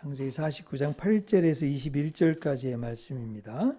창세기 49장 8절에서 21절까지의 말씀입니다.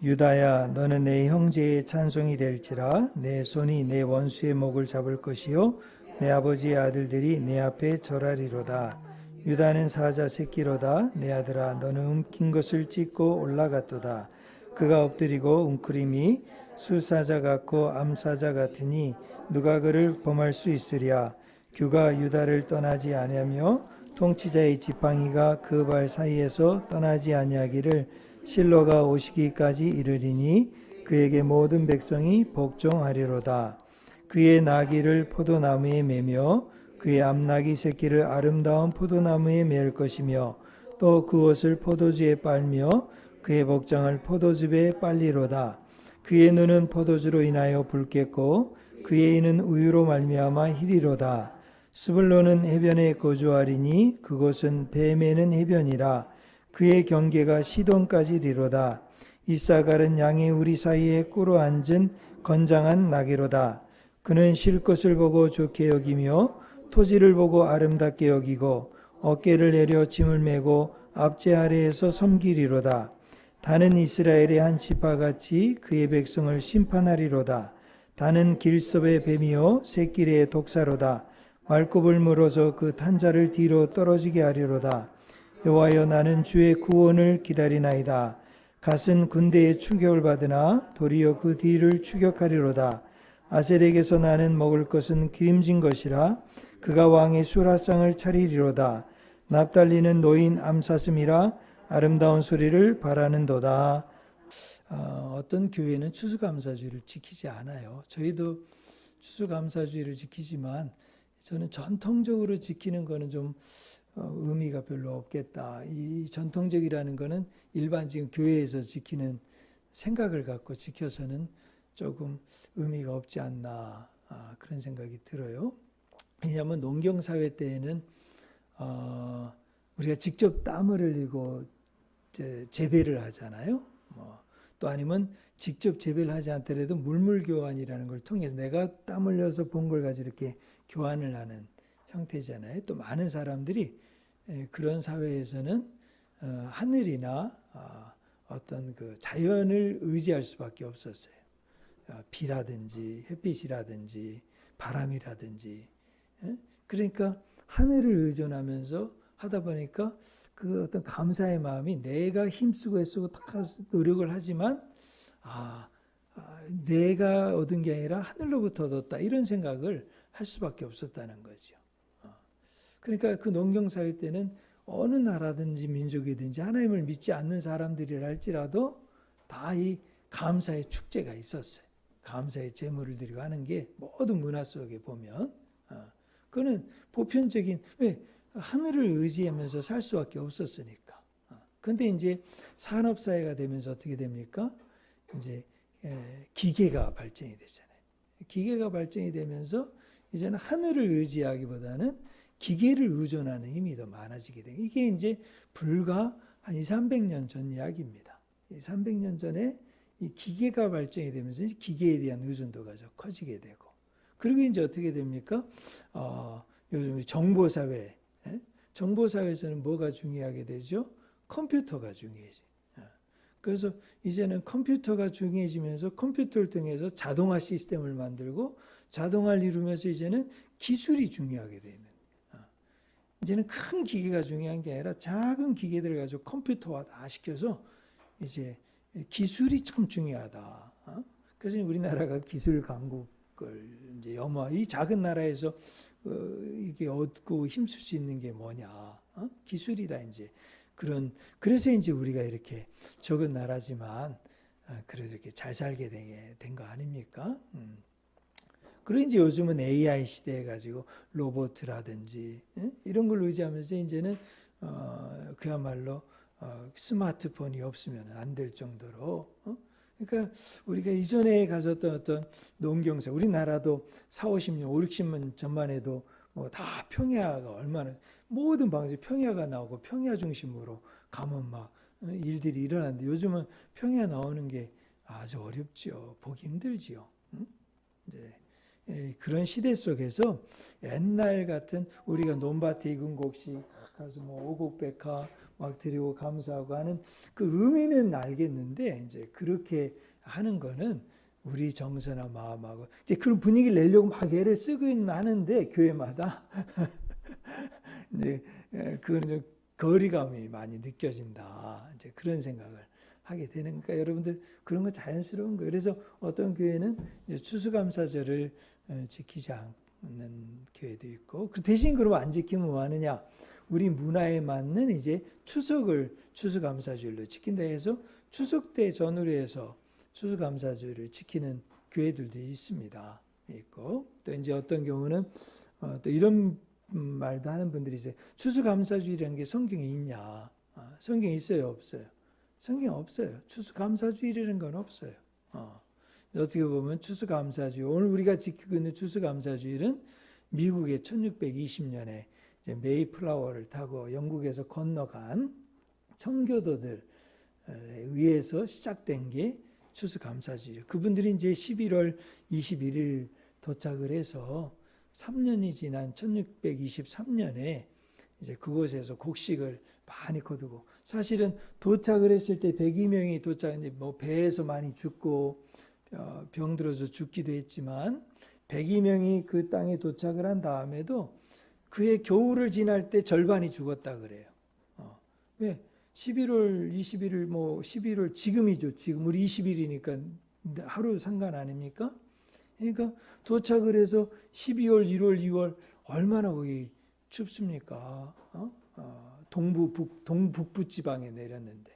유다야, 너는 내 형제의 찬송이 될지라. 내 손이 내 원수의 목을 잡을 것이요 내 아버지의 아들들이 내 앞에 절하리로다. 유다는 사자 새끼로다. 내 아들아, 너는 움킨 것을 찢고 올라갔도다. 그가 엎드리고 웅크림이 수사자 같고 암사자 같으니 누가 그를 범할 수 있으랴. 규가 유다를 떠나지 아니하며 통치자의 지팡이가 그 발 사이에서 떠나지 아니하기를 실로가 오시기까지 이르리니 그에게 모든 백성이 복종하리로다. 그의 나귀를 포도나무에 매며 그의 암나귀 새끼를 아름다운 포도나무에 맬 것이며 또 그 옷을 포도주에 빨며 그의 복장을 포도즙에 빨리로다. 그의 눈은 포도주로 인하여 붉겠고 그의 이는 우유로 말미암아 희리로다. 스불론은 해변에 거주하리니 그곳은 배 매는 해변이라. 그의 경계가 시돈까지리로다. 이사갈은 양의 우리 사이에 꿇어 앉은 건장한 나귀로다. 그는 쉴 것을 보고 좋게 여기며 토지를 보고 아름답게 여기고 어깨를 내려 짐을 메고 앞제 아래에서 섬기리로다. 다는 이스라엘의 한 지파같이 그의 백성을 심판하리로다. 다는 길섭의 뱀이요 새끼리의 독사로다. 말굽을 물어서 그 탄자를 뒤로 떨어지게 하리로다. 여호와여, 나는 주의 구원을 기다리나이다. 갓은 군대의 추격을 받으나 도리어 그 뒤를 추격하리로다. 아셀에게서 나는 먹을 것은 기름진 것이라. 그가 왕의 수라상을 차리리로다. 납달리는 노인 암사슴이라. 아름다운 소리를 바라는도다. 어떤 교회는 추수감사주의를 지키지 않아요. 저희도 추수감사주의를 지키지만 저는 전통적으로 지키는 거는 좀 의미가 별로 없겠다. 이 전통적이라는 거는 일반적인 교회에서 지키는 생각을 갖고 지켜서는 조금 의미가 없지 않나, 그런 생각이 들어요. 왜냐하면 농경사회 때에는 우리가 직접 땀을 흘리고 재배를 하잖아요. 또 아니면 직접 재배를 하지 않더라도 물물교환이라는 걸 통해서 내가 땀 흘려서 본 걸 가지고 이렇게 교환을 하는 형태잖아요. 또 많은 사람들이 그런 사회에서는 하늘이나 어떤 그 자연을 의지할 수밖에 없었어요. 비라든지 햇빛이라든지 바람이라든지. 그러니까 하늘을 의존하면서 하다 보니까 그 어떤 감사의 마음이 내가 힘쓰고 애쓰고 노력을 하지만 내가 얻은 게 아니라 하늘로부터 얻었다, 이런 생각을 할 수밖에 없었다는 거죠. 그러니까 그 농경사회 때는 어느 나라든지 민족이든지 하나님을 믿지 않는 사람들이라 할지라도 다 이 감사의 축제가 있었어요. 감사의 제물을 드리고 하는 게 모든 문화 속에 보면 그거는 보편적인, 왜? 하늘을 의지하면서 살 수밖에 없었으니까. 그런데 이제 산업사회가 되면서 어떻게 됩니까? 이제 기계가 발전이 되잖아요. 기계가 발전이 되면서 이제는 하늘을 의지하기보다는 기계를 의존하는 힘이 더 많아지게 돼요. 이게 이제 불과 한 200~300년 전 이야기입니다. 300년 전에 이 기계가 발전이 되면서 기계에 대한 의존도가 더 커지게 되고, 그리고 이제 어떻게 됩니까? 요즘 정보사회, 정보사회에서는 뭐가 중요하게 되죠? 컴퓨터가 중요해지. 그래서 이제는 컴퓨터가 중요해지면서 컴퓨터를 통해서 자동화 시스템을 만들고 자동화를 이루면서 이제는 기술이 중요하게 되는. 이제는 큰 기계가 중요한 게 아니라 작은 기계들을 가지고 컴퓨터화 다 시켜서 이제 기술이 참 중요하다. 그래서 우리나라가 기술 강국을 이제 이 작은 나라에서 이게 얻고 힘쓸 수 있는 게 뭐냐? 기술이다, 이제. 그래서 이제 우리가 이렇게 적은 나라지만 그래도 이렇게 잘 살게 된 거 아닙니까? 그리고 이제 요즘은 AI 시대에 가지고 로봇이라든지 이런 걸 의지하면서 이제는 그야말로 스마트폰이 없으면 안 될 정도로. 그러니까 우리가 이전에 가졌던 어떤 농경사, 우리나라도 40~50년, 50~60년 전만 해도 뭐 다 평야가 얼마나 모든 방식이 평야가 나오고 평야 중심으로 가면 막 일들이 일어나는데 요즘은 평야 나오는 게 아주 어렵죠. 보기 힘들지요. 이제 그런 시대 속에서 옛날 같은 우리가 논밭에 익은 곡식 가서 뭐 오곡백화 막 드리고 감사하고 하는 그 의미는 알겠는데 이제 그렇게 하는 거는 우리 정서나 마음하고 이제 그런 분위기를 내려고 막 애를 쓰긴 하는데 교회마다 이제 그건 좀 거리감이 많이 느껴진다. 이제 그런 생각을 하게 되는 거니까 여러분들 그런 거 자연스러운 거예요. 그래서 어떤 교회는 이제 추수감사절을 지키지 않는 교회도 있고 그 대신 그러면 안 지키면 뭐 하느냐? 우리 문화에 맞는 이제 추석을 추수감사주일로 지킨다 해서 추석 때 전후로 해서 추수감사주일을 지키는 교회들도 있습니다. 있고 또 이제 어떤 경우는 또 이런 말도 하는 분들이 있어요. 추수감사주일이라는 게 성경에 있냐? 성경에 있어요, 없어요? 성경에 없어요. 추수감사주일이라는 건 없어요. 어떻게 보면 추수감사주일, 오늘 우리가 지키고 있는 추수감사주일은 미국의 1620년에 메이플라워를 타고 영국에서 건너간 청교도들에 의해서 시작된 게 추수감사주일. 그분들이 이제 11월 21일 도착을 해서 3년이 지난 1623년에 이제 그곳에서 곡식을 많이 거두고 사실은 도착을 했을 때 102명이 도착했는데 뭐 배에서 많이 죽고 병들어서 죽기도 했지만 102명이 그 땅에 도착을 한 다음에도 그해 겨울을 지날 때 절반이 죽었다 그래요. 왜? 11월 21일 뭐 11월 지금이죠. 지금 우리 20일이니까 하루 상관 아닙니까? 그러니까 도착을 해서 12월, 1월, 2월 얼마나 거기 춥습니까? 동북부 지방에 내렸는데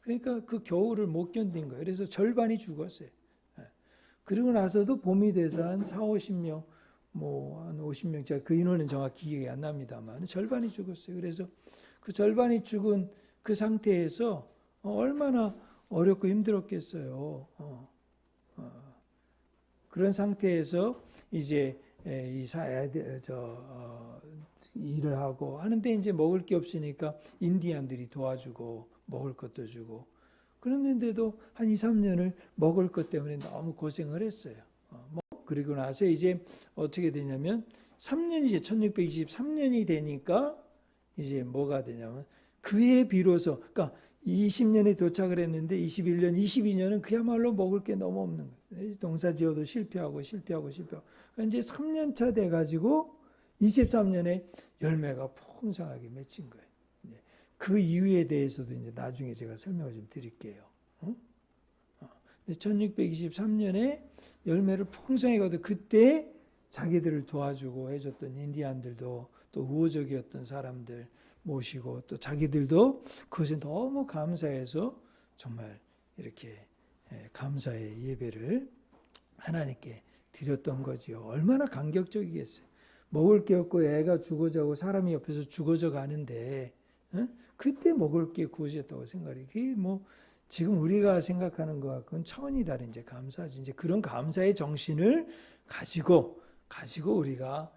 그러니까 그 겨울을 못 견딘 거예요. 그래서 절반이 죽었어요. 그리고 나서도 봄이 돼서 한 4, 50명 뭐 한 50명 제가 그 인원은 정확히 기억이 안 납니다만 절반이 죽었어요. 그래서 그 절반이 죽은 그 상태에서 얼마나 어렵고 힘들었겠어요. 그런 상태에서 이제 일을 하고 하는데 이제 먹을 게 없으니까 인디안들이 도와주고 먹을 것도 주고 그랬는데도 한 2, 3년을 먹을 것 때문에 너무 고생을 했어요. 그리고 나서 이제 어떻게 되냐면 3년이 이제 1623년이 되니까 이제 뭐가 되냐면 그해 비로소 그러니까 20년에 도착을 했는데 21년, 22년은 그야말로 먹을 게 너무 없는 거예요. 농사 지어도 실패하고. 그러니까 이제 3년 차 돼가지고 23년에 열매가 풍성하게 맺힌 거예요. 그 이유에 대해서도 이제 나중에 제가 설명을 좀 드릴게요. 1623년에 열매를 풍성하게 거두 그때 자기들을 도와주고 해줬던 인디안들도 또 우호적이었던 사람들 모시고 또 자기들도 그것에 너무 감사해서 정말 이렇게 감사의 예배를 하나님께 드렸던 거지요. 얼마나 감격적이겠어요. 먹을 게 없고 애가 죽어져고 사람이 옆에서 죽어져 가는데 그때 먹을 게 구워졌다고 생각해. 그게 뭐 지금 우리가 생각하는 것과는 차원이 다른 이제 감사지. 이제 그런 감사의 정신을 가지고 우리가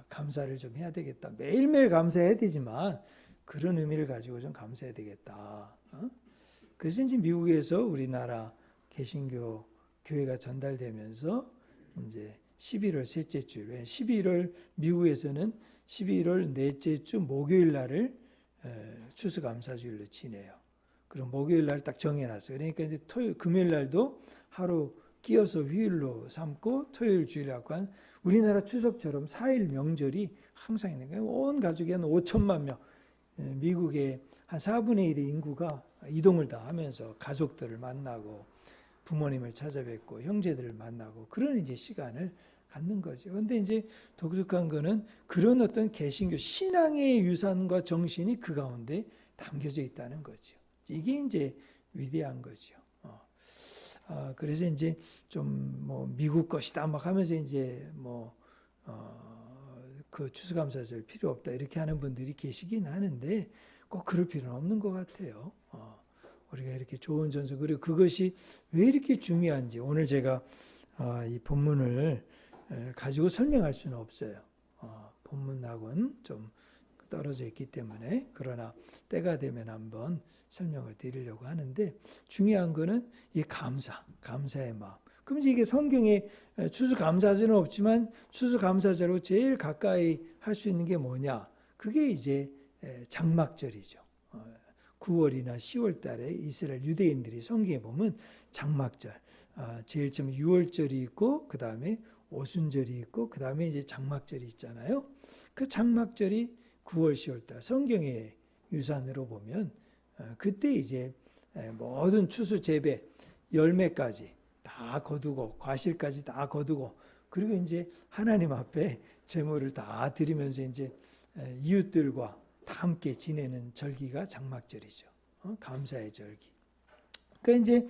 감사를 좀 해야 되겠다. 매일매일 감사해야 되지만 그런 의미를 가지고 좀 감사해야 되겠다. 그래서 이제 미국에서 우리나라 개신교 교회가 전달되면서 이제 11월 셋째 주, 11월 미국에서는 11월 넷째 주 목요일 날을 추수감사주일로 지내요. 그럼 목요일 날 딱 정해놨어요. 그러니까 이제 금요일 날도 하루 끼어서 휴일로 삼고 토요일 주일하고 한 우리나라 추석처럼 4일 명절이 항상 있는 거예요. 온 가족이 한 5천만 명, 미국의 한 4분의 1의 인구가 이동을 다 하면서 가족들을 만나고 부모님을 찾아뵙고 형제들을 만나고 그런 이제 시간을 갖는 거죠. 그런데 이제 독특한 거는 그런 어떤 개신교 신앙의 유산과 정신이 그 가운데 담겨져 있다는 거죠. 이게 이제 위대한 거죠. 그래서 이제 좀 뭐 미국 것이다 막 하면서 이제 그 추수감사절 필요 없다 이렇게 하는 분들이 계시긴 하는데 꼭 그럴 필요는 없는 것 같아요. 우리가 이렇게 좋은 전서 그리고 그것이 왜 이렇게 중요한지 오늘 제가 이 본문을 가지고 설명할 수는 없어요. 본문하고는 좀 떨어져 있기 때문에 그러나 때가 되면 한번 설명을 드리려고 하는데 중요한 거는 이 감사의 마음. 그럼 이게 성경에 추수감사절은 없지만 추수감사절로 제일 가까이 할 수 있는 게 뭐냐? 그게 이제 장막절이죠. 9월이나 10월 달에 이스라엘 유대인들이 성경에 보면 장막절, 제일 처음 6월절이 있고 그 다음에 오순절이 있고 그 다음에 이제 장막절이 있잖아요. 그 장막절이 9월, 10월 달 성경의 유산으로 보면 그때 이제 모든 추수 재배 열매까지 다 거두고 과실까지 다 거두고 그리고 이제 하나님 앞에 제물을 다 드리면서 이제 이웃들과 다 함께 지내는 절기가 장막절이죠. 감사의 절기. 그러니까 이제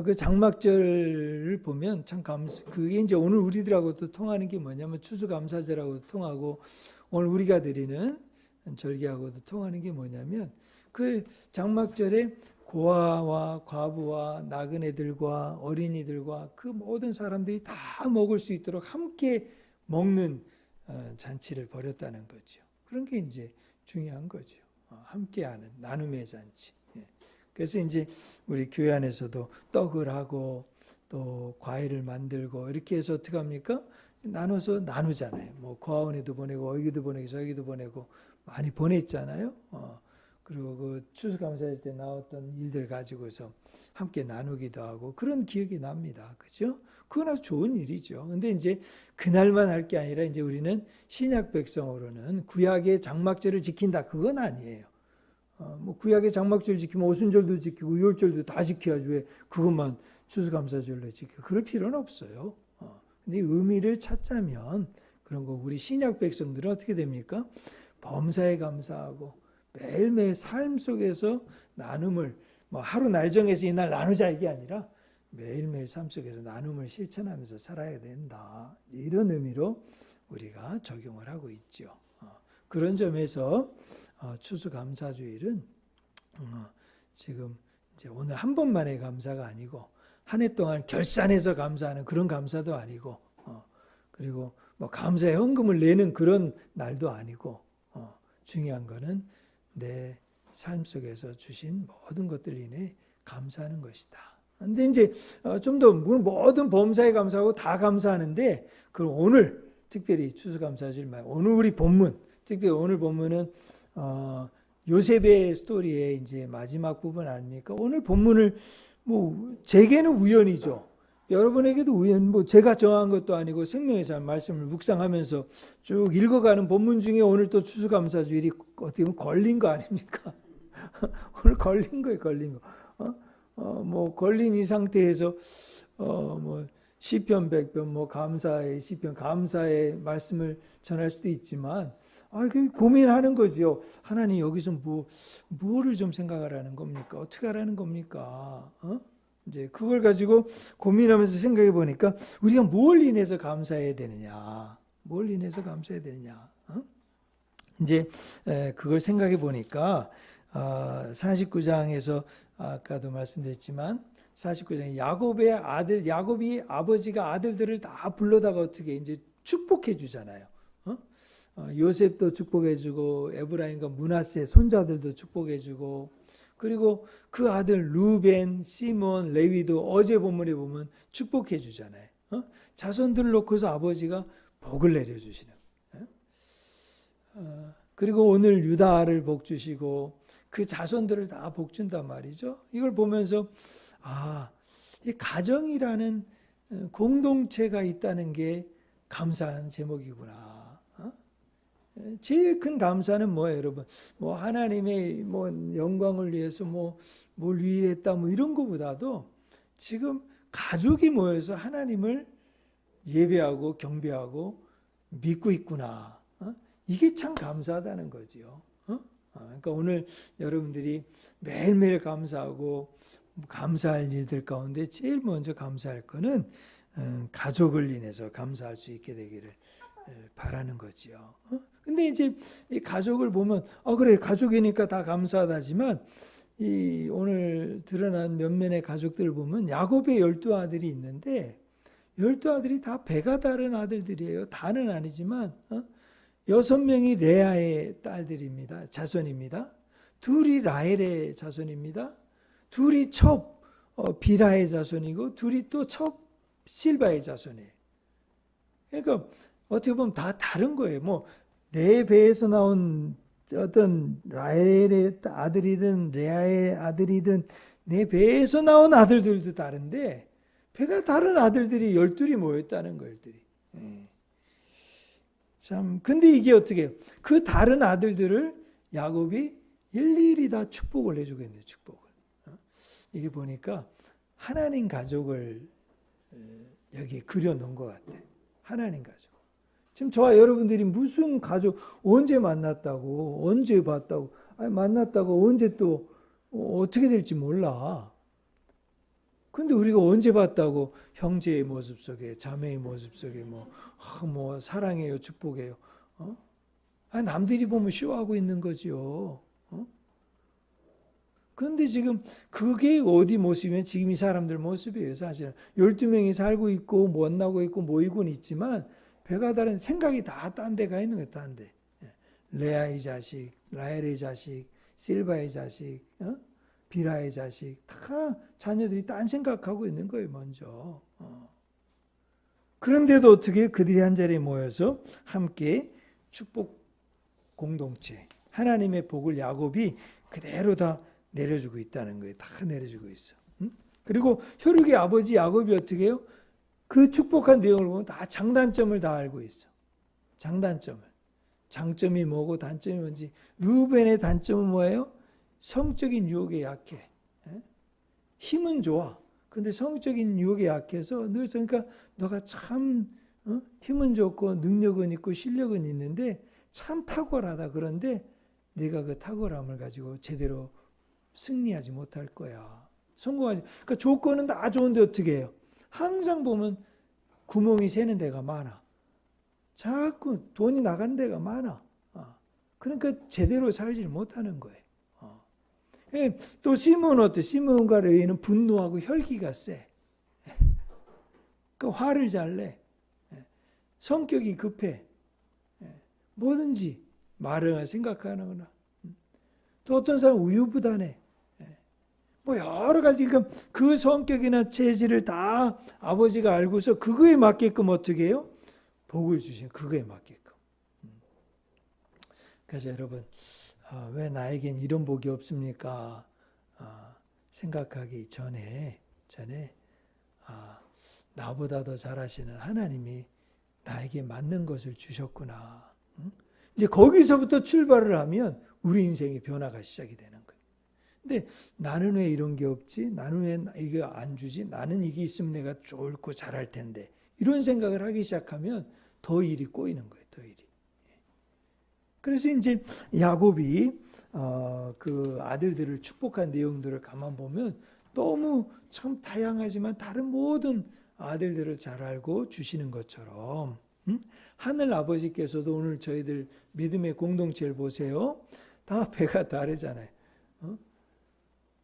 그 장막절을 보면 참 그게 이제 오늘 우리들하고도 통하는 게 뭐냐면 추수감사절하고도 통하고 오늘 우리가 드리는 절기하고도 통하는 게 뭐냐면 그 장막절에 고아와 과부와 나그네들과 어린이들과 그 모든 사람들이 다 먹을 수 있도록 함께 먹는 잔치를 벌였다는 거죠. 그런 게 이제 중요한 거죠. 함께하는 나눔의 잔치. 그래서 이제 우리 교회 안에서도 떡을 하고 또 과일을 만들고 이렇게 해서 어떻게 합니까? 나눠서 나누잖아요. 뭐 고아원에도 보내고 여기도 보내고 저기도 보내고 많이 보냈잖아요. 그리고 그 추수감사절 때 나왔던 일들 가지고서 함께 나누기도 하고 그런 기억이 납니다. 그죠? 그건 아주 좋은 일이죠. 근데 이제 그날만 할 게 아니라 이제 우리는 신약 백성으로는 구약의 장막절을 지킨다. 그건 아니에요. 뭐 구약의 장막절 지키면 오순절도 지키고 유월절도 다 지켜야지 왜 그것만 추수감사절로 지켜? 그럴 필요는 없어요. 근데 의미를 찾자면 그런 거 우리 신약 백성들은 어떻게 됩니까? 범사에 감사하고 매일매일 삶 속에서 나눔을 뭐 하루 날 정해서 이날 나누자 이게 아니라 매일매일 삶 속에서 나눔을 실천하면서 살아야 된다. 이런 의미로 우리가 적용을 하고 있죠. 그런 점에서 추수감사주일은 지금 이제 오늘 한 번만의 감사가 아니고 한 해 동안 결산해서 감사하는 그런 감사도 아니고 그리고 뭐 감사의 헌금을 내는 그런 날도 아니고 중요한 거는 내 삶 속에서 주신 모든 것들 인해 감사하는 것이다. 근데 이제 좀 더 모든 범사에 감사하고 다 감사하는데 그럼 오늘 특별히 추수감사주일 말 오늘 우리 본문 특별히 오늘 본문은 요셉의 스토리의 이제 마지막 부분 아닙니까? 오늘 본문을 뭐 제게는 우연이죠. 여러분에게도 우연, 뭐 제가 정한 것도 아니고 생명의 삶 말씀을 묵상하면서 쭉 읽어가는 본문 중에 오늘 또 추수감사주일이 어떻게 보면 걸린 거 아닙니까? 오늘 걸린 거예요, 걸린 거. 뭐 걸린 이 상태에서 뭐 시편 100편 뭐 감사의 시편 감사의 말씀을 전할 수도 있지만 고민하는 거죠. 하나님 여기서 뭐를 좀 생각하라는 겁니까? 어떻게 하라는 겁니까? 이제 그걸 가지고 고민하면서 생각해 보니까 우리가 뭘 인해서 감사해야 되느냐? 뭘 인해서 감사해야 되느냐? 이제 그걸 생각해 보니까 49장에서 아까도 말씀드렸지만 49장에 야곱이 아버지가 아들들을 다 불러다가 어떻게 이제 축복해 주잖아요. 요셉도 축복해 주고 에브라임과 므낫세 손자들도 축복해 주고 그리고 그 아들 루벤, 시몬, 레위도 어제 본문에 보면 축복해 주잖아요. 자손들을 놓고서 아버지가 복을 내려 주시는. 그리고 오늘 유다를 복 주시고 그 자손들을 다 복 준단 말이죠. 이걸 보면서 이 가정이라는 공동체가 있다는 게 감사한 제목이구나. 제일 큰 감사는 뭐예요, 여러분? 뭐 하나님의 뭐 영광을 위해서 뭘 위했다 뭐 이런 거보다도 지금 가족이 모여서 하나님을 예배하고 경배하고 믿고 있구나. 이게 참 감사하다는 거지요. 그러니까 오늘 여러분들이 매일매일 감사하고 감사할 일들 가운데 제일 먼저 감사할 거는 가족을 인해서 감사할 수 있게 되기를 바라는 거지요. 근데 이제 이 가족을 보면 그래 가족이니까 다 감사하다지만 이 오늘 드러난 몇몇의 가족들을 보면 야곱의 12아들이 있는데 12아들이 다 배가 다른 아들들이에요. 다는 아니지만 6명이 레아의 딸들입니다. 자손입니다. 둘이 라헬의 자손입니다. 둘이 첩 비라의 자손이고 둘이 또 첩 실바의 자손이에요. 그러니까 어떻게 보면 다 다른 거예요. 뭐 내 배에서 나온 어떤 라헬의 아들이든 레아의 아들이든 내 배에서 나온 아들들도 다른데 배가 다른 아들들이 12이 모였다는 거예요. 참 근데 이게 어떻게 해요? 그 다른 아들들을 야곱이 일일이 다 축복을 해주고 있는 축복을. 이게 보니까 하나님 가족을 여기 그려놓은 것 같아. 하나님 가족. 지금 저와 여러분들이 무슨 가족 언제 만났다고 언제 봤다고 만났다고 언제 또 어떻게 될지 몰라. 근데 우리가 언제 봤다고 형제의 모습 속에 자매의 모습 속에 뭐 사랑해요 축복해요. 남들이 보면 쇼하고 있는 거지요. 그런데 지금 그게 어디 모습이면 지금 이 사람들 모습이에요. 사실은 12명이 살고 있고 만나고 있고 모이고는 있지만 배가 다른 생각이 다 딴 데 가 있는 거예요. 딴 데. 레아의 자식, 라헬의 자식, 실바의 자식, 비라의 자식 다 자녀들이 딴 생각하고 있는 거예요. 먼저. 그런데도 어떻게 그들이 한 자리에 모여서 함께 축복 공동체 하나님의 복을 야곱이 그대로 다 내려주고 있다는 거예요. 다 내려주고 있어. 그리고 혈육의 아버지 야곱이 어떻게 해요? 그 축복한 내용을 보면 다 장단점을 다 알고 있어. 장단점을. 장점이 뭐고 단점이 뭔지. 루벤의 단점은 뭐예요? 성적인 유혹에 약해. 힘은 좋아. 근데 성적인 유혹에 약해서 늘 그러니까 너가 참 힘은 좋고 능력은 있고 실력은 있는데 참 탁월하다. 그런데 네가 그 탁월함을 가지고 제대로 승리하지 못할 거야. 성공하지. 그러니까 조건은 다 좋은데 어떻게 해요? 항상 보면 구멍이 새는 데가 많아. 자꾸 돈이 나가는 데가 많아. 그러니까 제대로 살지를 못하는 거예요. 또 시므온은 어때? 시므온과 레위는 분노하고 혈기가 세. 그러니까 화를 잘 내. 성격이 급해. 뭐든지 말을 생각하는구나. 또 어떤 사람은 우유부단해. 뭐 여러 가지 그 성격이나 체질을 다 아버지가 알고서 그거에 맞게끔 어떻게 해요? 복을 주신 그거에 맞게끔. 그래서 여러분 왜 나에겐 이런 복이 없습니까? 생각하기 전에 나보다 더 잘하시는 하나님이 나에게 맞는 것을 주셨구나. 이제 거기서부터 출발을 하면 우리 인생의 변화가 시작이 되는 거예요. 근데 나는 왜 이런 게 없지? 나는 왜 이거 안 주지? 나는 이게 있으면 내가 좋고 잘할 텐데. 이런 생각을 하기 시작하면 더 일이 꼬이는 거예요. 더 일이. 그래서 이제 야곱이 그 아들들을 축복한 내용들을 가만 보면 너무 참 다양하지만 다른 모든 아들들을 잘 알고 주시는 것처럼 하늘 아버지께서도 오늘 저희들 믿음의 공동체를 보세요. 다 배가 다르잖아요.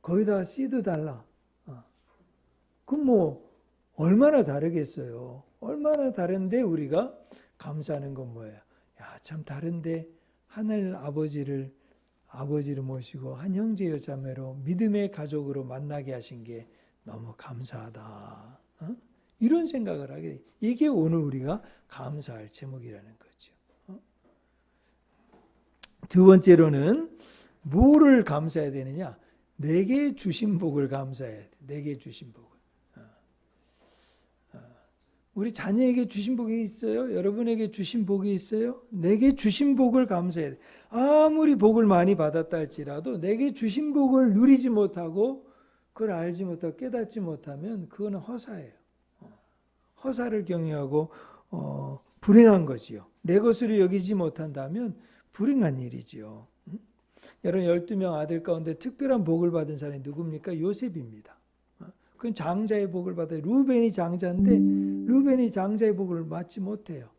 거의 다 씨도 달라. 그럼 뭐 얼마나 다르겠어요. 얼마나 다른데 우리가 감사하는 건 뭐예요? 야, 참 다른데 하늘 아버지를 모시고 한 형제여 자매로 믿음의 가족으로 만나게 하신 게 너무 감사하다. 이런 생각을 하게 돼. 이게 오늘 우리가 감사할 제목이라는 거죠. 두 번째로는 뭐를 감사해야 되느냐? 내게 주신 복을 감사해야 돼. 내게 주신 복을. 우리 자녀에게 주신 복이 있어요? 여러분에게 주신 복이 있어요? 내게 주신 복을 감사해야 돼. 아무리 복을 많이 받았다 할지라도 내게 주신 복을 누리지 못하고 그걸 알지 못하고 깨닫지 못하면 그거는 허사예요. 허사를 경외하고 불행한 거지요. 내 것으로 여기지 못한다면 불행한 일이지요. 여러분 12명 아들 가운데 특별한 복을 받은 사람이 누굽니까? 요셉입니다. 그건 장자의 복을 받아요. 루벤이 장자인데 루벤이 장자의 복을 받지 못해요.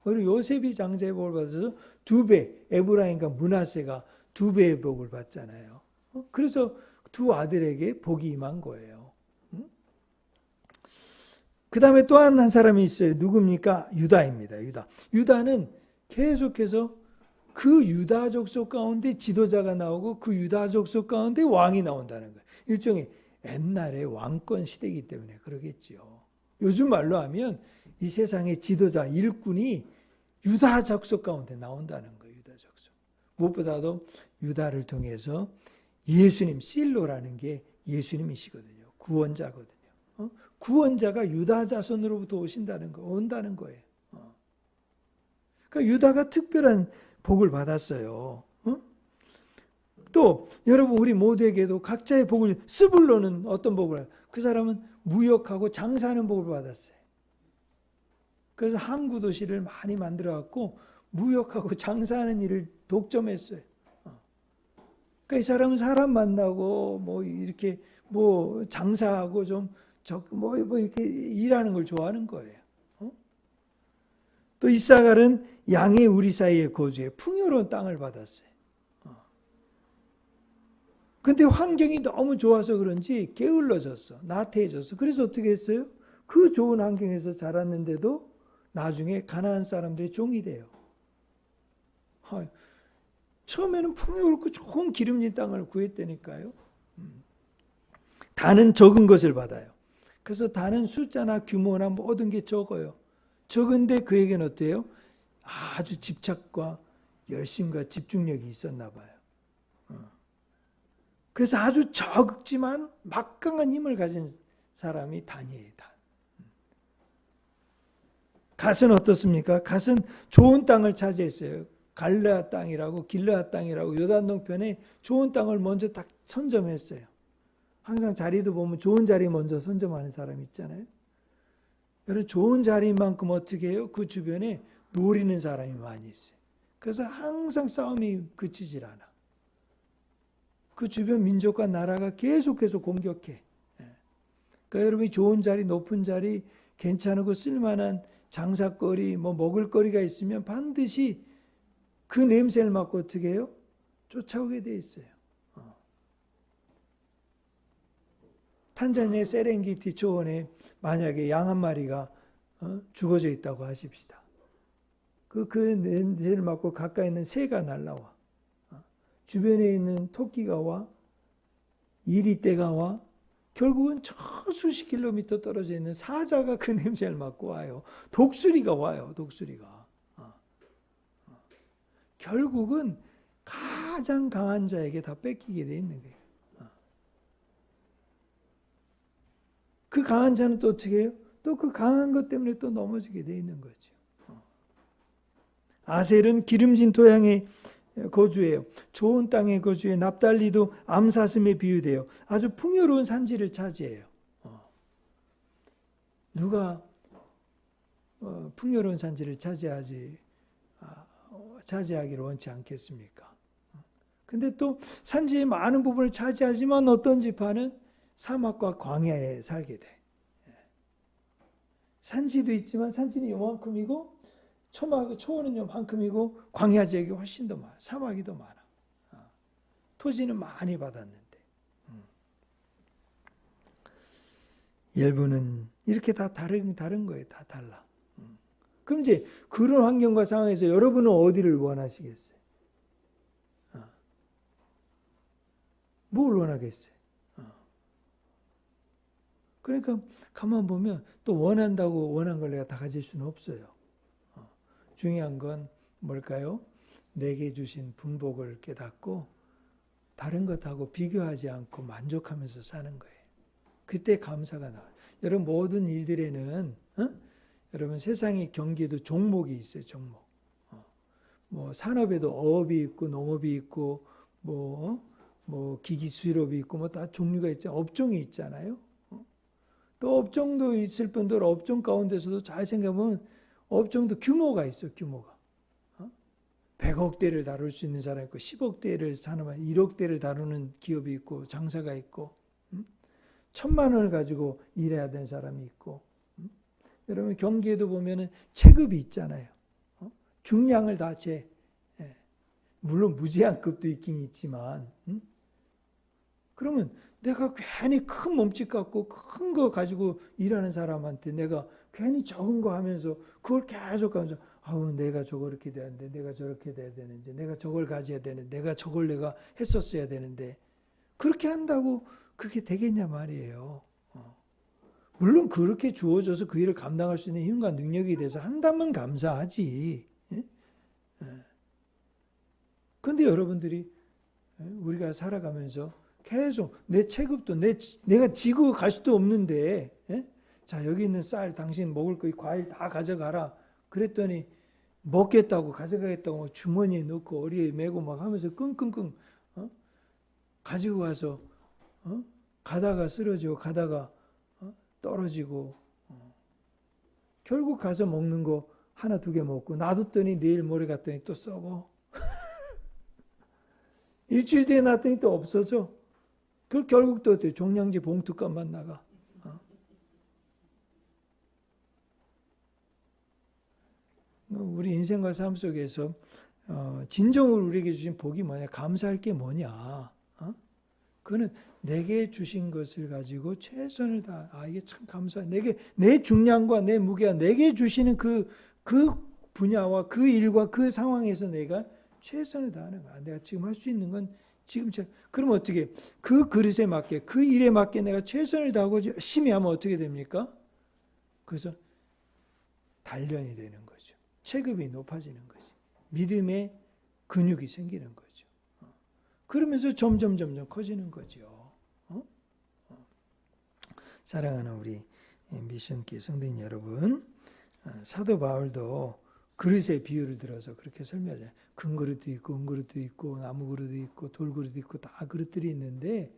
그리고 요셉이 장자의 복을 받아서 2배, 에브라임과 므낫세가 2배의 복을 받잖아요. 그래서 두 아들에게 복이 임한 거예요. 그 다음에 또 한 사람이 있어요. 누굽니까? 유다입니다. 유다는 계속해서 그 유다 족속 가운데 지도자가 나오고 그 유다 족속 가운데 왕이 나온다는 거예요. 일종의 옛날에 왕권 시대이기 때문에 그러겠지요. 요즘 말로 하면 이 세상의 지도자 일꾼이 유다 족속 가운데 나온다는 거예요. 유다 족속. 무엇보다도 유다를 통해서 예수님, 실로라는 게 예수님이시거든요. 구원자거든요. 구원자가 유다 자손으로부터 온다는 거예요. 그러니까 유다가 특별한 복을 받았어요. 또 여러분 우리 모두에게도 각자의 복을, 스불론은 어떤 복을 받아요? 그 사람은 무역하고 장사하는 복을 받았어요. 그래서 항구 도시를 많이 만들어 갖고 무역하고 장사하는 일을 독점했어요. 그러니까 이 사람은 사람 만나고 뭐 이렇게 뭐 장사하고 뭐 이렇게 일하는 걸 좋아하는 거예요. 또 이사갈은 양의 우리 사이에 거주해 풍요로운 땅을 받았어요. 근데 환경이 너무 좋아서 그런지 게을러졌어. 나태해졌어. 그래서 어떻게 했어요? 그 좋은 환경에서 자랐는데도 나중에 가나안 사람들의 종이 돼요. 처음에는 풍요롭고 좋은 기름진 땅을 구했다니까요. 다는 적은 것을 받아요. 그래서 다는 숫자나 규모나 모든 게 적어요. 적은데 그에게는 어때요? 아주 집착과 열심과 집중력이 있었나 봐요. 그래서 아주 적지만 막강한 힘을 가진 사람이 단이에요. 단. 갓은 어떻습니까? 갓은 좋은 땅을 차지했어요. 갈레아 땅이라고, 길르앗 땅이라고 요단 동편에 좋은 땅을 먼저 딱 선점했어요. 항상 자리도 보면 좋은 자리 먼저 선점하는 사람이 있잖아요. 여러분 좋은 자리인 만큼 어떻게 해요? 그 주변에 노리는 사람이 많이 있어요. 그래서 항상 싸움이 그치질 않아. 그 주변 민족과 나라가 계속해서 공격해. 그러니까 여러분이 좋은 자리, 높은 자리, 괜찮고 쓸만한 장사거리, 뭐 먹을거리가 있으면 반드시 그 냄새를 맡고 어떻게 해요? 쫓아오게 돼 있어요. 탄자니아 세렝게티 초원에 만약에 양 한 마리가 죽어져 있다고 하십시다. 그 냄새를 맡고 가까이 있는 새가 날라와. 주변에 있는 토끼가 와. 이리떼가 와. 결국은 저 수십 킬로미터 떨어져 있는 사자가 그 냄새를 맡고 와요. 독수리가 와요. 독수리가. 결국은 가장 강한 자에게 다 뺏기게 돼 있는 거예요. 그 강한 자는 또 어떻게 해요? 또 그 강한 것 때문에 또 넘어지게 돼 있는 거죠. 아셀은 기름진 토양에 거주해요. 좋은 땅에 거주해. 납달리도 암사슴에 비유돼요. 아주 풍요로운 산지를 차지해요. 누가 풍요로운 산지를 차지하기를 원치 않겠습니까? 근데 또 산지의 많은 부분을 차지하지만 어떤 지파는 사막과 광야에 살게 돼. 산지도 있지만 산지는 요만큼이고 초원은 요만큼이고 광야 지역이 훨씬 더 많아. 사막이 더 많아. 토지는 많이 받았는데. 일부는 이렇게 다 다른 거예요. 다 달라. 그럼 이제 그런 환경과 상황에서 여러분은 어디를 원하시겠어요? 뭘 원하겠어요? 그러니까 가만 보면 또 원한다고 원한 걸 내가 다 가질 수는 없어요. 중요한 건 뭘까요? 내게 주신 분복을 깨닫고 다른 것하고 비교하지 않고 만족하면서 사는 거예요. 그때 감사가 나와요. 여러분 모든 일들에는 여러분 세상의 경기에도 종목이 있어요. 종목. 뭐 산업에도 어업이 있고 농업이 있고 뭐 기기수일업이 있고 뭐 다 종류가 있죠. 업종이 있잖아요. 또 업종도 있을 뿐더러 업종 가운데서도 잘 생각하면 업종도 규모가 있어. 규모가. 100억대를 다룰 수 있는 사람이 있고 10억대를 산업한 1억대를 다루는 기업이 있고 장사가 있고 1,000만 원을 가지고 일해야 되는 사람이 있고 여러분 경기에도 보면은 체급이 있잖아요. 중량을 다 물론 무제한급도 있긴 있지만 그러면 내가 괜히 큰 몸집 갖고 큰 거 가지고 일하는 사람한테 내가 괜히 적은 거 하면서 그걸 계속 하면서 내가 저렇게 되는데 내가 저렇게 돼야 되는데 내가 저걸 가져야 되는데 내가 저걸 내가 했었어야 되는데 그렇게 한다고 그게 되겠냐 말이에요. 물론 그렇게 주어져서 그 일을 감당할 수 있는 힘과 능력이 돼서 한다면 감사하지. 근데 여러분들이 우리가 살아가면서 계속 내 체급도 내가 지고 갈 수도 없는데, 자 여기 있는 쌀 당신 먹을 거 과일 다 가져가라. 그랬더니 먹겠다고 가져가겠다고 주머니에 넣고 어리에 메고 막 하면서 끙끙끙 가지고 와서 가다가 쓰러지고 가다가 떨어지고 결국 가서 먹는 거 하나 두 개 먹고 놔뒀더니 내일 모레 갔더니 또 썩어. 일주일 뒤에 놨더니 또 없어져. 그 결국 또 종량제 봉투값만 나가. 우리 인생과 삶 속에서 진정으로 우리에게 주신 복이 뭐냐? 감사할 게 뭐냐? 그거는 내게 주신 것을 가지고 최선을 다. 이게 참 감사해. 내 중량과 내 무게와 내게 주시는 그 분야와 그 일과 그 상황에서 내가 최선을 다하는 거야. 내가 지금 할 수 있는 건 지금 그럼 어떻게 그 그릇에 맞게 그 일에 맞게 내가 최선을 다하고 열심히 하면 어떻게 됩니까? 그래서 단련이 되는 거죠. 체급이 높아지는 거지. 믿음의 근육이 생기는 거죠. 그러면서 점점 커지는 거죠. 사랑하는 우리 미션기 성도님 여러분, 사도 바울도 그릇의 비유를 들어서 그렇게 설명하잖아요. 큰 그릇도 있고 은그릇도 있고 나무 그릇도 있고 돌 그릇도 있고 다 그릇들이 있는데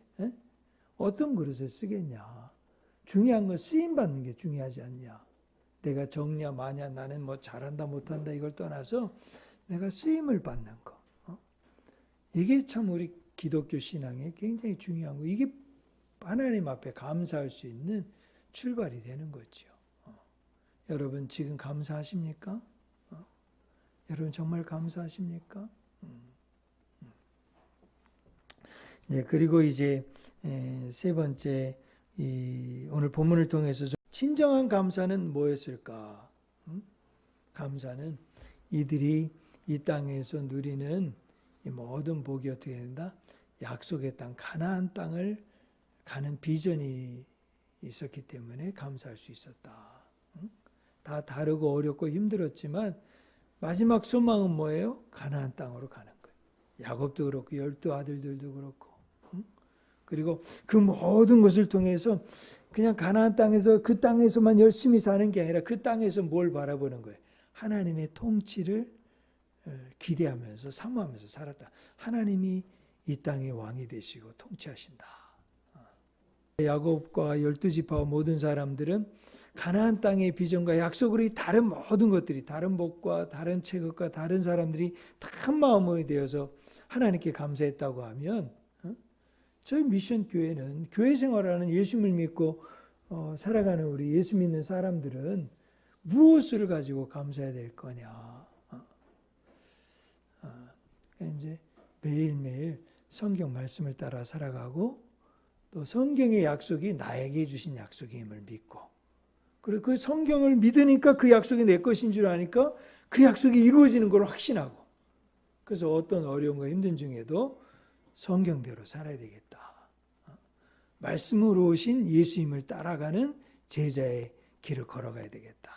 어떤 그릇을 쓰겠냐. 중요한 건 쓰임 받는 게 중요하지 않냐. 내가 적냐 마냐 나는 뭐 잘한다 못한다 이걸 떠나서 내가 쓰임을 받는 거. 이게 참 우리 기독교 신앙에 굉장히 중요한 거. 이게 하나님 앞에 감사할 수 있는 출발이 되는 거죠. 여러분 지금 감사하십니까? 여러분 정말 감사하십니까? 그리고 이제 세 번째 오늘 본문을 통해서 진정한 감사는 뭐였을까? 감사는 이들이 이 땅에서 누리는 이 모든 복이 어떻게 된다? 약속의 땅, 가나안 땅을 가는 비전이 있었기 때문에 감사할 수 있었다. 다 다르고 어렵고 힘들었지만 마지막 소망은 뭐예요? 가나안 땅으로 가는 거예요. 야곱도 그렇고 12 아들들도 그렇고. 그리고 그 모든 것을 통해서 그냥 가나안 땅에서 그 땅에서만 열심히 사는 게 아니라 그 땅에서 뭘 바라보는 거예요? 하나님의 통치를 기대하면서 사모하면서 살았다. 하나님이 이 땅의 왕이 되시고 통치하신다. 야곱과 12지파와 모든 사람들은 가나안 땅의 비전과 약속으로 이 다른 모든 것들이 다른 복과 다른 체급과 다른 사람들이 다 한 마음이 되어서 하나님께 감사했다고 하면 저희 미션 교회는 교회 생활하는 예수님을 믿고 살아가는 우리 예수 믿는 사람들은 무엇을 가지고 감사해야 될 거냐. 이제 매일매일 성경 말씀을 따라 살아가고 또 성경의 약속이 나에게 주신 약속임을 믿고 그리고 그 성경을 믿으니까 그 약속이 내 것인 줄 아니까 그 약속이 이루어지는 걸 확신하고 그래서 어떤 어려움과 힘든 중에도 성경대로 살아야 되겠다. 말씀으로 오신 예수님을 따라가는 제자의 길을 걸어가야 되겠다.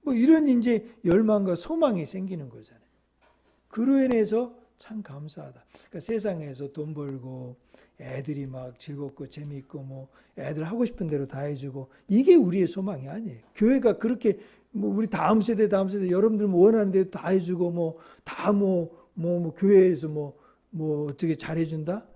뭐 이런 이제 열망과 소망이 생기는 거잖아요. 그로 인해서 참 감사하다. 그러니까 세상에서 돈 벌고 애들이 막 즐겁고 재미있고 뭐 애들 하고 싶은 대로 다 해주고 이게 우리의 소망이 아니에요. 교회가 그렇게 뭐 우리 다음 세대 여러분들 뭐 원하는 대로 다 해주고 뭐 다 뭐 교회에서 뭐 어떻게 잘해준다?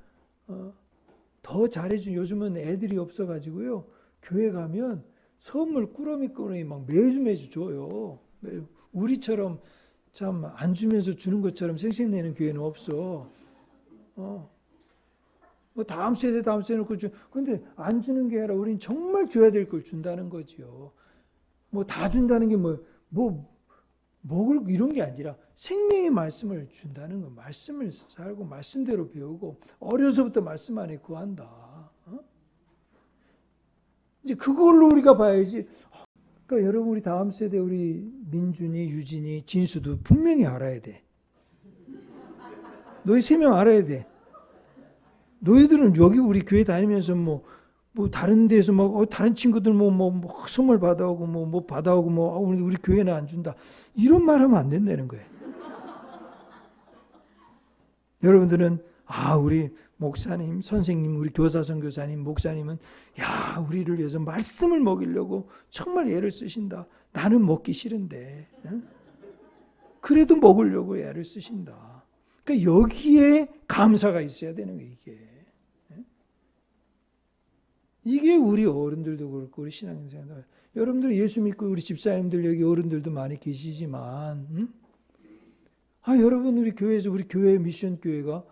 더 잘해준 요즘은 애들이 없어가지고요. 교회 가면 선물 꾸러미 막 매주 줘요. 우리처럼 참 안 주면서 주는 것처럼 생색내는 교회는 없어. 뭐 다음 세대 놓고 근데 안 주는 게 아니라 우리는 정말 줘야 될 걸 준다는 거지요. 뭐 다 준다는 게 먹을 이런 게 아니라 생명의 말씀을 준다는 거. 말씀을 살고 말씀대로 배우고 어려서부터 말씀 안에 구한다. 이제 그걸로 우리가 봐야지. 그러니까 여러분 우리 다음 세대 우리 민준이, 유진이, 진수도 분명히 알아야 돼. 너희 3명 알아야 돼. 너희들은 여기 우리 교회 다니면서 뭐 다른 데서 다른 친구들 선물 받아오고 뭐 받아오고 우리 교회는 안 준다. 이런 말 하면 안 된다는 거예요. 여러분들은 우리 목사님, 선생님, 우리 교사 선교사님, 목사님은 우리를 위해서 말씀을 먹이려고 정말 애를 쓰신다. 나는 먹기 싫은데 그래도 먹으려고 애를 쓰신다. 그러니까 여기에 감사가 있어야 되는 거예요. 이게 우리 어른들도 그렇고 우리 신앙생활, 여러분들 예수 믿고 우리 집사님들 여기 어른들도 많이 계시지만 여러분 우리 교회에서 우리 교회 미션 교회가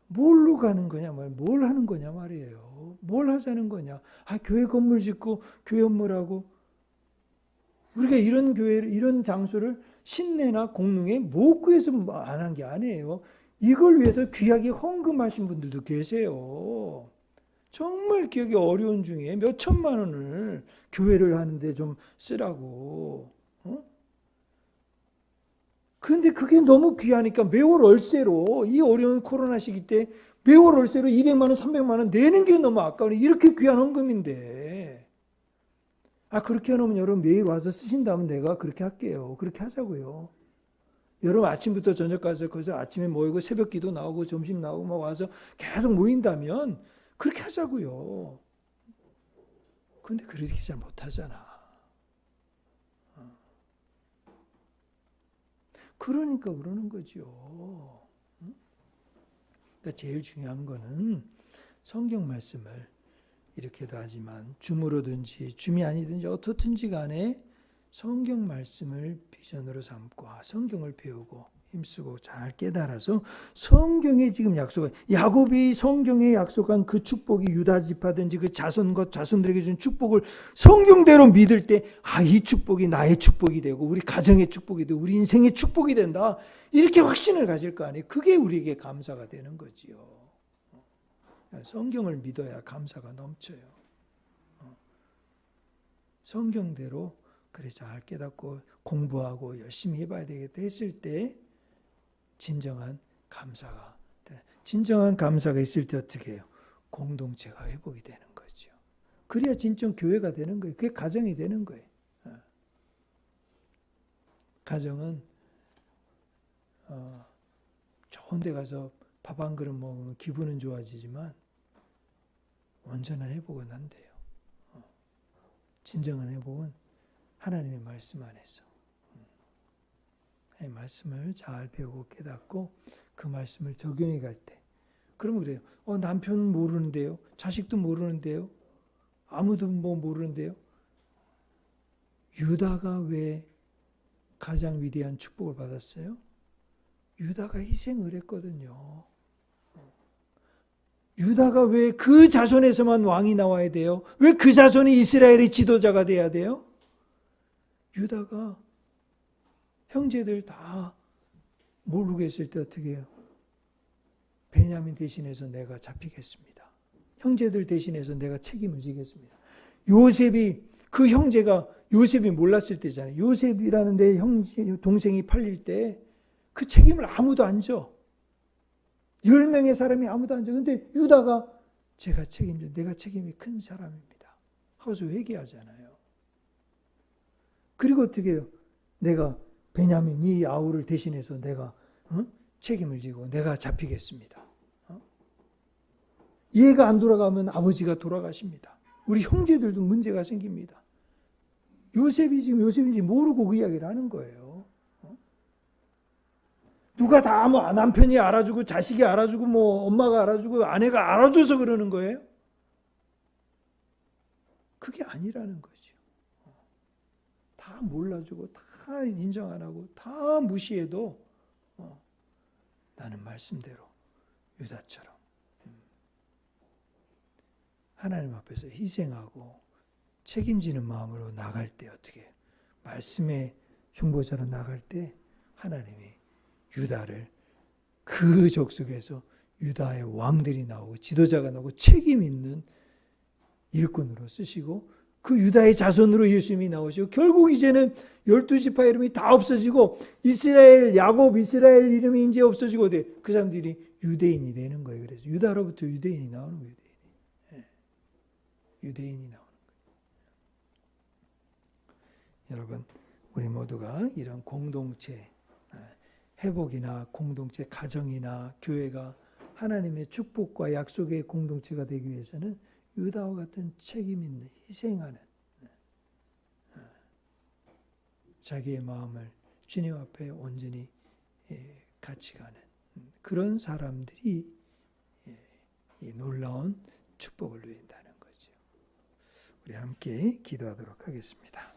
뭘로 가는 거냐 말이에요. 뭘 하는 거냐 말이에요. 뭘 하자는 거냐. 교회 건물 짓고 교회 업무라고 우리가 이런 교회를 이런 장소를 신내나 공릉에 못 구해서 안 한 게 아니에요. 이걸 위해서 귀하게 헌금하신 분들도 계세요. 정말 기억이 어려운 중에 몇 천만 원을 교회를 하는데 좀 쓰라고. 그런데 그게 너무 귀하니까 매월 월세로 이 어려운 코로나 시기 때 매월 월세로 200만 원, 300만 원 내는 게 너무 아까워요. 이렇게 귀한 헌금인데. 그렇게 해놓으면 여러분 매일 와서 쓰신다면 내가 그렇게 할게요. 그렇게 하자고요. 여러분 아침부터 저녁까지 거기서 아침에 모이고 새벽 기도 나오고 점심 나오고 막 와서 계속 모인다면 그렇게 하자고요. 근데 그렇게 잘 못하잖아. 그러니까 그러는 거죠. 그러니까 제일 중요한 거는 성경 말씀을 이렇게도 하지만 줌으로든지 줌이 아니든지 어떻든지 간에 성경 말씀을 비전으로 삼고 성경을 배우고 힘쓰고 잘 깨달아서 성경에 지금 야곱이 성경에 약속한 그 축복이 유다 지파든지 그 자손들에게 준 축복을 성경대로 믿을 때 이 축복이 나의 축복이 되고 우리 가정의 축복이 되고 우리 인생의 축복이 된다. 이렇게 확신을 가질 거 아니에요. 그게 우리에게 감사가 되는 거지요. 성경을 믿어야 감사가 넘쳐요. 성경대로 그래 잘 깨닫고 공부하고 열심히 해봐야 되겠다 했을 때 진정한 감사가 있을 때 어떻게 해요? 공동체가 회복이 되는 거죠. 그래야 진정 교회가 되는 거예요. 그게 가정이 되는 거예요. 가정은 좋은 데 가서 밥 한 그릇 먹으면 기분은 좋아지지만 온전한 회복은 안 돼요. 진정한 회복은 하나님의 말씀 안에서 말씀을 잘 배우고 깨닫고 그 말씀을 적용해 갈 때 그러면 그래요. 남편 모르는데요. 자식도 모르는데요. 아무도 모르는데요. 유다가 왜 가장 위대한 축복을 받았어요? 유다가 희생을 했거든요. 유다가 왜 그 자손에서만 왕이 나와야 돼요? 왜 그 자손이 이스라엘의 지도자가 돼야 돼요? 유다가 형제들 다 모르게 했을 때 어떻게 해요? 베냐민 대신해서 내가 잡히겠습니다. 형제들 대신해서 내가 책임을 지겠습니다. 그 형제가 요셉이 몰랐을 때잖아요. 요셉이라는 내 동생이 팔릴 때 그 책임을 아무도 안 져. 10명의 사람이 아무도 안 져. 근데 유다가 내가 책임이 큰 사람입니다. 하고서 회개하잖아요. 그리고 어떻게 해요? 내가 베냐민 이 아우를 대신해서 내가 책임을 지고 내가 잡히겠습니다. 얘가 안 돌아가면 아버지가 돌아가십니다. 우리 형제들도 문제가 생깁니다. 요셉이 지금 요셉인지 모르고 그 이야기를 하는 거예요. 누가 다 남편이 알아주고 자식이 알아주고 엄마가 알아주고 아내가 알아줘서 그러는 거예요? 그게 아니라는 거죠. 다 몰라주고 다 인정 안 하고 다 무시해도 나는 말씀대로 유다처럼 하나님 앞에서 희생하고 책임지는 마음으로 나갈 때 어떻게 말씀의 중보자로 나갈 때 하나님이 유다를 그 족속에서 유다의 왕들이 나오고 지도자가 나오고 책임 있는 일꾼으로 쓰시고 그 유다의 자손으로 예수님이 나오시고 결국 이제는 12지파 이름이 다 없어지고 야곱 이스라엘 이름이 이제 없어지고 그 사람들이 유대인이 되는 거예요. 그래서 유다로부터 유대인이 나오는 거예요. 유대인이 나오는 거예요. 여러분 우리 모두가 이런 공동체 회복이나 공동체, 가정이나 교회가 하나님의 축복과 약속의 공동체가 되기 위해서는 유다와 같은 책임 있는 희생하는 자기의 마음을 주님 앞에 온전히 같이 가는 그런 사람들이 이 놀라운 축복을 누린다는 거죠. 우리 함께 기도하도록 하겠습니다.